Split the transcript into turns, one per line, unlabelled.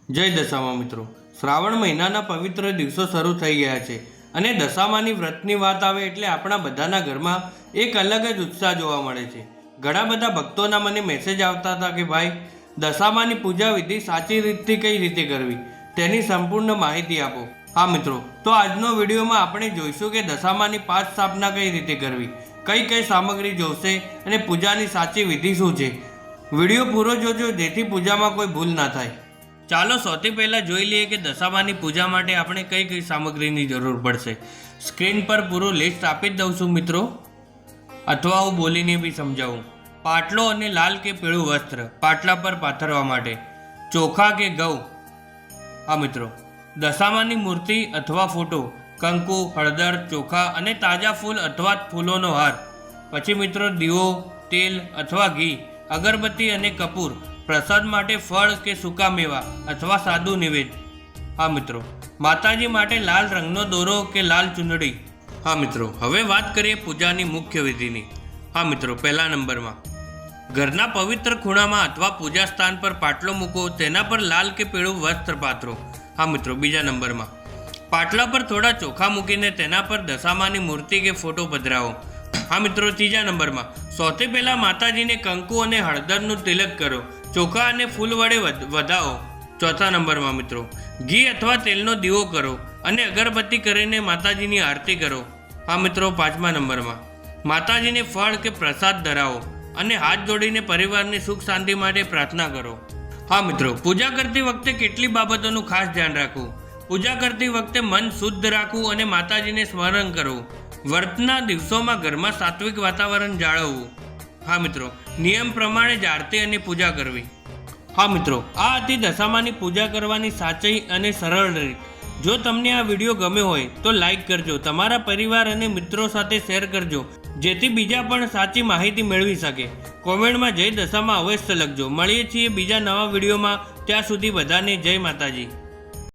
જય દશામા મિત્રો, શ્રાવણ મહિનાના પવિત્ર દિવસો શરૂ થઈ ગયા છે અને દશામાની વ્રતની વાત આવે એટલે આપણા બધાના ઘરમાં એક અલગ જ ઉત્સાહ જોવા મળે છે. ઘણા બધા ભક્તોના મને મેસેજ આવતા હતા કે ભાઈ, દશામાની પૂજા વિધિ સાચી રીતથી કઈ રીતે કરવી તેની સંપૂર્ણ માહિતી આપો. હા મિત્રો, તો આજનો વિડીયોમાં આપણે જોઈશું કે દશામાની 5 સ્થાપના કઈ રીતે કરવી, કઈ કઈ સામગ્રી જોશે અને પૂજાની સાચી વિધિ શું છે. વિડીયો પૂરો જોજો જેથી પૂજામાં કોઈ ભૂલ ના થાય. ચાલો સૌથી પહેલાં જોઈ લઈએ કે દશામાની પૂજા માટે આપણે કઈ કઈ સામગ્રીની જરૂર પડશે. સ્ક્રીન પર પૂરું લિસ્ટ આપી જ દઉં છું મિત્રો, અથવા હું બોલીને બી સમજાવું. પાટલો અને લાલ કે પીળું વસ્ત્ર પાટલા પર પાથરવા માટે, ચોખા કે ઘઉં. હા મિત્રો, દશામાની મૂર્તિ અથવા ફોટો, કંકુ, હળદર, ચોખા અને તાજા ફૂલ અથવા ફૂલોનો હાર. પછી મિત્રો દીવો, તેલ અથવા ઘી, અગરબત્તી અને કપૂર. પ્રસાદ માટે ફળ કે સૂકા મેવા અથવા સાદું નિવેદ. હા મિત્રો, માતાજી માટે લાલ રંગનો દોરો કે લાલ ચુંદડી. હા મિત્રો, હવે વાત કરીએ પૂજાની મુખ્ય વિધિની. હા મિત્રો, પહેલા નંબરમાં ઘરના પવિત્ર ખૂણામાં અથવા પૂજા સ્થાન પર પાટલો મૂકો, તેના પર લાલ કે પીળું વસ્ત્ર પાથરો. હા મિત્રો, બીજા નંબરમાં પાટલા પર થોડા ચોખા મૂકીને તેના પર દશામાની મૂર્તિ કે ફોટો પધરાવો. હા મિત્રો, ત્રીજા નંબરમાં સૌથી પહેલાં માતાજીને કંકુ અને હળદરનું તિલક કરો, ચોખા અને ફૂલ વડે વધાવો. ચોથા નંબરમાં મિત્રો ઘી અથવા તેલનો દીવો કરો અને અગરબત્તી કરીને માતાજીની આરતી કરો. હા મિત્રો, પાંચમા નંબરમાં માતાજીને ફળ કે પ્રસાદ ધરાવો અને હાથ જોડીને પરિવારની સુખ શાંતિ માટે પ્રાર્થના કરો. હા મિત્રો, પૂજા કરતી વખતે કેટલી બાબતોનું ખાસ ધ્યાન રાખવું. પૂજા કરતી વખતે મન શુદ્ધ રાખવું અને માતાજીને સ્મરણ કરવું. વ્રતના દિવસોમાં ઘરમાં સાત્વિક વાતાવરણ જાળવવું. હા મિત્રો, નિયમ પ્રમાણે જ આરતી અને પૂજા કરવી. હા મિત્રો, આ હતી દશામાની પૂજા કરવાની સાચી અને સરળ રીત. જો તમને આ વિડીયો ગમ્યો હોય તો લાઈક કરજો, તમારા પરિવાર અને મિત્રો સાથે શેર કરજો, જેથી બીજા પણ સાચી માહિતી મેળવી શકે. કોમેન્ટમાં જય દશામાં અવશ્ય લખજો. મળીએ છીએ બીજા નવા વિડીયોમાં. ત્યાં સુધી બધાને જય માતાજી.